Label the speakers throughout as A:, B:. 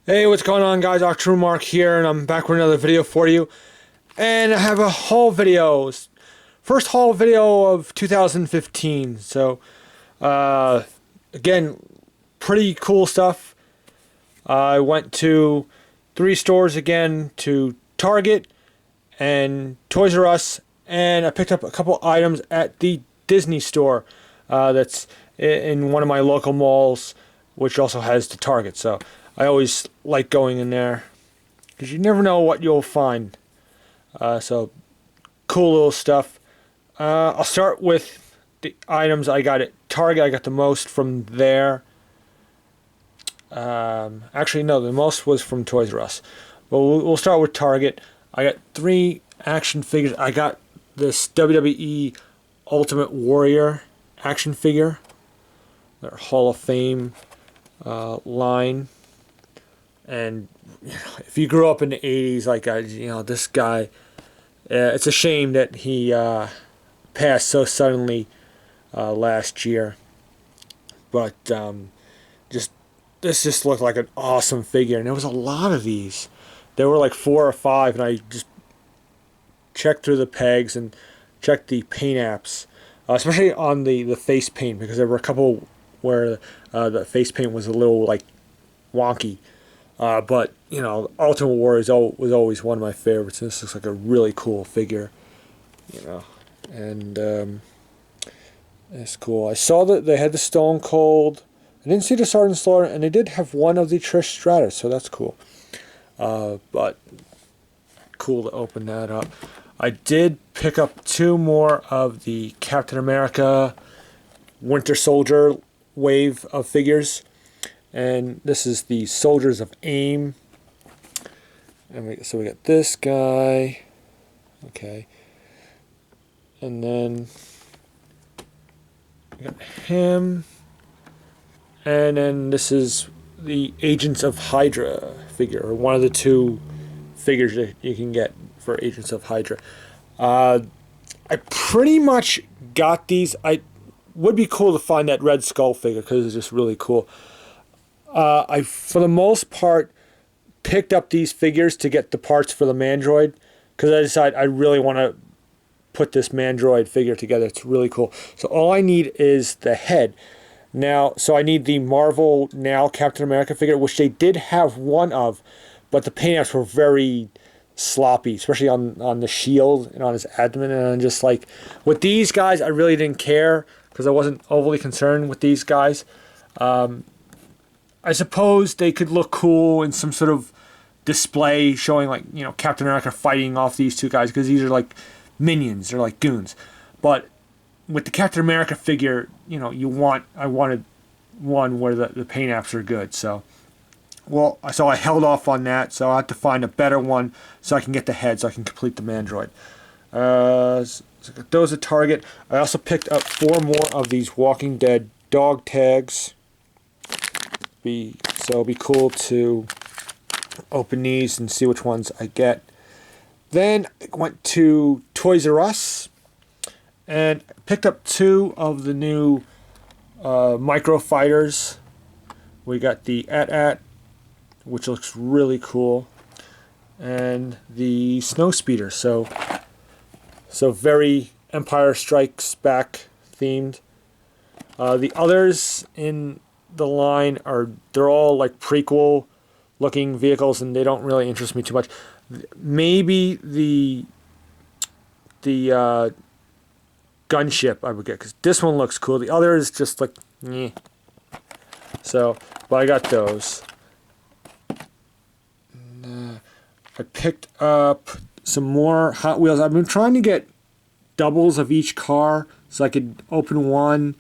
A: Hey, what's going on, guys? Octoroom Mark here, and I'm back with another video for you. And I have a haul video. First haul video of 2015. So, again, pretty cool stuff. I went to 3 stores again, to Target and Toys R Us, and I picked up a couple items at the Disney store that's in one of my local malls, which also has the Target. So I always like going in there because you never know what you'll find. So cool little stuff. I'll start with the items I got at Target. I got the most from there. Actually, no, the most was from Toys R Us. But we'll start with Target. I got 3 action figures. I got this WWE Ultimate Warrior action figure, their Hall of Fame line. And if you grew up in the 80s like this guy, it's a shame that he passed so suddenly last year. But this just looked like an awesome figure, and there was a lot of these. There were like 4 or 5, and I just checked through the pegs and checked the paint apps, especially on the face paint, because there were a couple where the face paint was a little like wonky. But Ultimate Warrior was always one of my favorites, and this looks like a really cool figure, and it's cool. I saw that they had the Stone Cold. I didn't see the Sergeant Slaughter, and they did have one of the Trish Stratus, so that's cool. But cool to open that up. I did pick up 2 more of the Captain America Winter Soldier wave of figures. And this is the Soldiers of AIM. And so we got this guy. Okay. And then we got him. And then this is the Agents of Hydra figure, or one of the 2 figures that you can get for Agents of Hydra. I pretty much got these. I would be cool to find that Red Skull figure because it's just really cool. I, for the most part, picked up these figures to get the parts for the Mandroid, because I decided I really want to put this Mandroid figure together. It's really cool. So all I need is the head. Now, so I need the Marvel Now Captain America figure, which they did have one of, but the paint apps were very sloppy, especially on the shield and on his abdomen. And I'm just like, with these guys, I really didn't care because I wasn't overly concerned with these guys. I suppose they could look cool in some sort of display showing Captain America fighting off these 2 guys, because these are like minions, they're like goons. But with the Captain America figure, I wanted one where the paint apps are good. So I held off on that. So I have to find a better one so I can get the head, so I can complete the Mandroid. So those at Target. I also picked up 4 more of these Walking Dead dog tags. So it'll be cool to open these and see which ones I get. Then I went to Toys R Us and picked up 2 of the new Micro Fighters. We got the AT-AT, which looks really cool, and the Snowspeeder. So very Empire Strikes Back themed. The others in the line they're all like prequel looking vehicles, and they don't really interest me too much. Maybe the gunship I would get, because this one looks cool. The other is just like meh. So, but I got those. And, I picked up some more Hot Wheels. I've been trying to get doubles of each car so I could open one.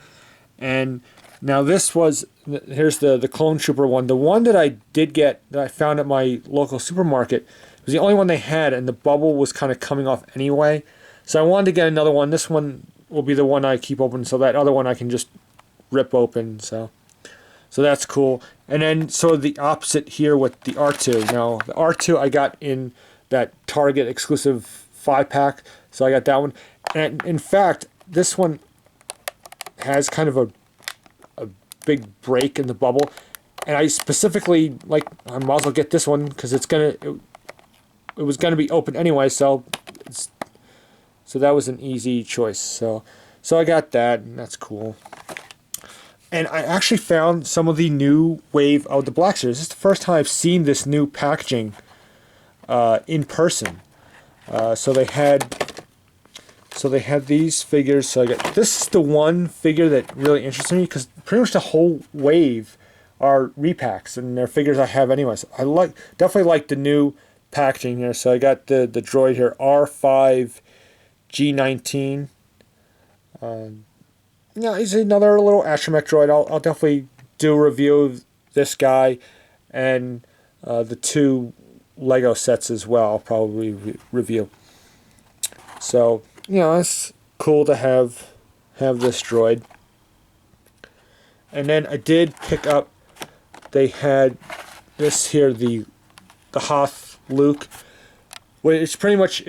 A: And now here's the Clone Trooper one. The one that I did get, that I found at my local supermarket, was the only one they had, and the bubble was kind of coming off anyway. So I wanted to get another one. This one will be the one I keep open, so that other one I can just rip open. So that's cool. And then so the opposite here with the R2. Now the R2 I got in that Target exclusive 5-pack, so I got that one. And in fact, this one has kind of a big break in the bubble, And I specifically, like, I might as well get this one because it was gonna be open anyway, so that was an easy choice. So I got that, and that's cool. And I actually found some of the new wave of the Black Series. This is the first time I've seen this new packaging in person. So they had these figures. So this is the one figure that really interested me because pretty much the whole wave are repacks, and they're figures I have anyway. So I definitely like the new packaging here. So I got the droid here, R5G19. He's another little astromech droid. I'll definitely do a review of this guy and the 2 Lego sets as well. I'll probably review. So it's cool to have this droid. And then I did pick up. They had this here, the Hoth Luke. It's pretty much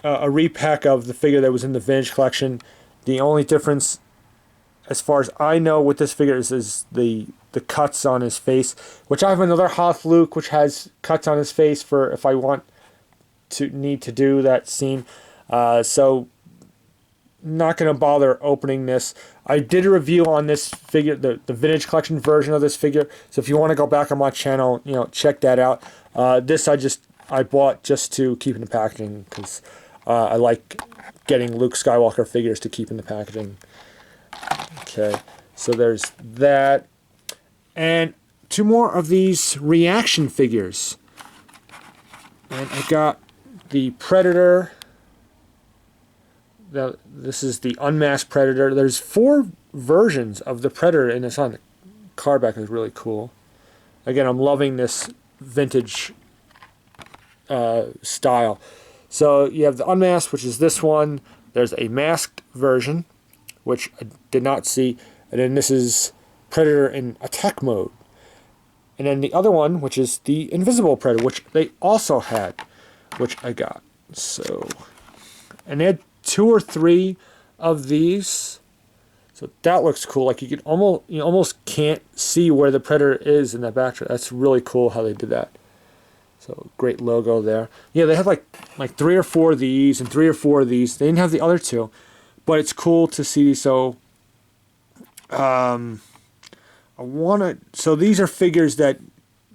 A: a repack of the figure that was in the Vintage collection. The only difference, as far as I know, with this figure is the cuts on his face. Which I have another Hoth Luke which has cuts on his face for if I need to do that scene. So not gonna bother opening this. I did a review on this figure, the Vintage collection version of this figure. So if you want to go back on my channel, check that out. This I bought just to keep in the packaging because I like getting Luke Skywalker figures to keep in the packaging. Okay, so there's that. And 2 more of these reaction figures. And I got the Predator. This is the unmasked Predator. There's 4 versions of the Predator in this on. The card back is really cool. Again, I'm loving this vintage style. So you have the unmasked, which is this one. There's a masked version, which I did not see. And then this is Predator in attack mode. And then the other one, which is the invisible Predator, which they also had, which I got. So, and they had 2 or 3 of these. So that looks cool. Like you almost can't see where the Predator is in that backdrop. That's really cool how they did that. So great logo there. Yeah, they had like 3 or 4 of these and 3 or 4 of these. They didn't have the other 2, but it's cool to see these. So so these are figures that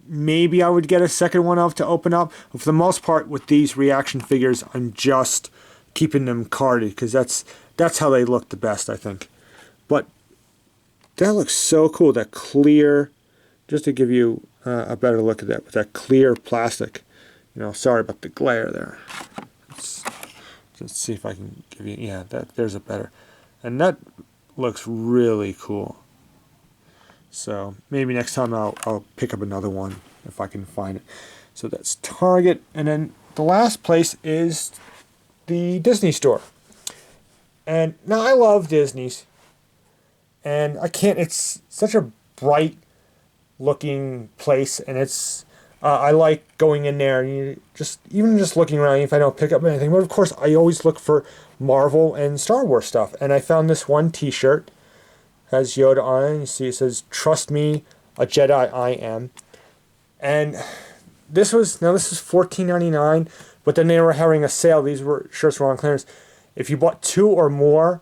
A: maybe I would get a second one of to open up. But for the most part, with these reaction figures, I'm just keeping them carded because that's how they look the best, I think. But that looks so cool. That clear, just to give you a better look at that, with that clear plastic. Sorry about the glare there. Let's see if I can give you. Yeah, there's a better, and that looks really cool. So maybe next time I'll pick up another one if I can find it. So that's Target, and then the last place is the Disney store. And now I love Disney's, and I can't. It's such a bright looking place, and it's I like going in there and even just looking around if I don't pick up anything. But of course, I always look for Marvel and Star Wars stuff, and I found this one T-shirt. Has Yoda on it. You see it says, "Trust me, a Jedi I am." And this was $14.99, but then they were having a sale. These shirts were on clearance. If you bought 2 or more,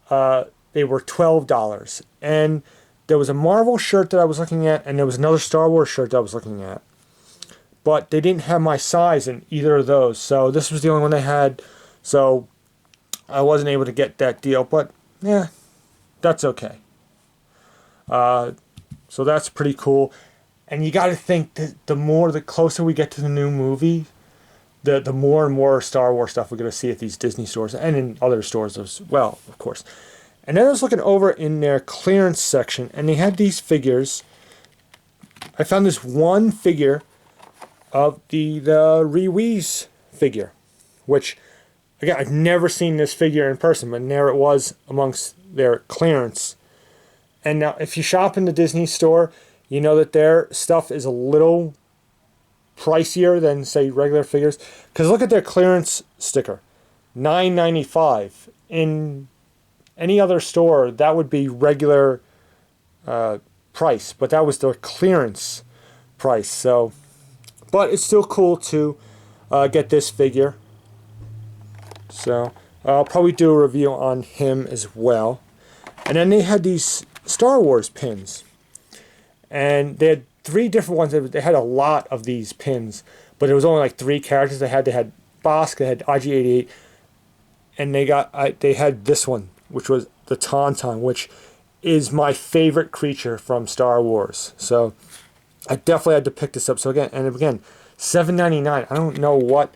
A: they were $12. And there was a Marvel shirt that I was looking at, and there was another Star Wars shirt that I was looking at. But they didn't have my size in either of those, so this was the only one they had. So I wasn't able to get that deal, but yeah, that's okay. So that's pretty cool. And you got to think that the closer we get to the new movie, the more and more Star Wars stuff we're going to see at these Disney stores and in other stores as well, of course. And then I was looking over in their clearance section, and they had these figures. I found this one figure of the Reweeze figure, which, again, I've never seen this figure in person, but there it was amongst their clearance. And now, if you shop in the Disney store, you know that their stuff is a little pricier than, say, regular figures. Because look at their clearance sticker, $9.95. In any other store, that would be regular price, but that was their clearance price. So, but it's still cool to get this figure. So I'll probably do a review on him as well. And then they had these Star Wars pins, and they had 3 different ones. They had a lot of these pins, but it was only like 3 characters they had. They had Bossk, they had IG-88, and they had this one, which was the Tauntaun, which is my favorite creature from Star Wars. So I definitely had to pick this up. So again, $7.99. I don't know what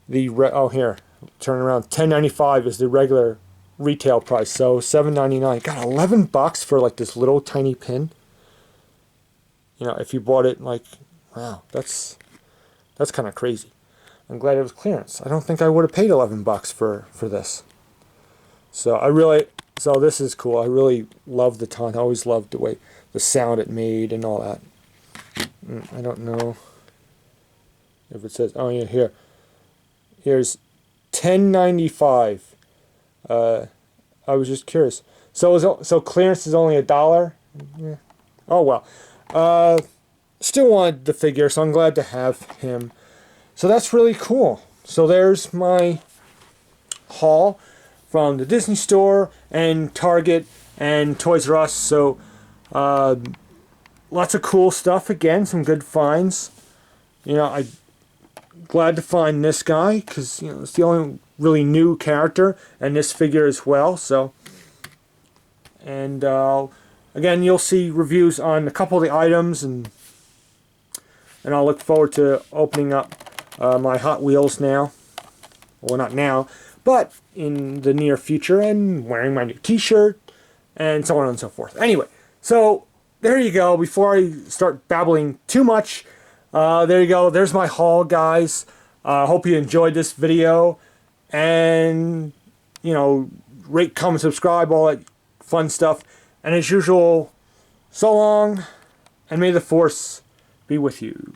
A: the oh, here, turn around. $10.95 is the regular retail price. So $7.99. Got $11 for like this little tiny pin. You know, if you bought it, like, wow, that's kind of crazy. I'm glad it was clearance. I don't think I would have paid $11 for this. So this is cool. I really love the Tauntaun. I always loved the way the sound it made and all that. I don't know if it says. Oh yeah, here's $10.95. I was just curious. So clearance is only $1. Yeah. Oh well. Still wanted the figure, so I'm glad to have him. So that's really cool. So there's my haul from the Disney Store and Target and Toys R Us. So lots of cool stuff. Again, some good finds. You know, I'm glad to find this guy because, you know, it's the only really new character, and this figure as well. So, and again, you'll see reviews on a couple of the items, and I'll look forward to opening up my Hot Wheels now. Well, not now, but in the near future, and wearing my new t-shirt, and so on and so forth. Anyway, so there you go. Before I start babbling too much, there you go. There's my haul, guys. Hope you enjoyed this video, and, you know, rate, comment, subscribe, all that fun stuff. And as usual, so long, and may the Force be with you.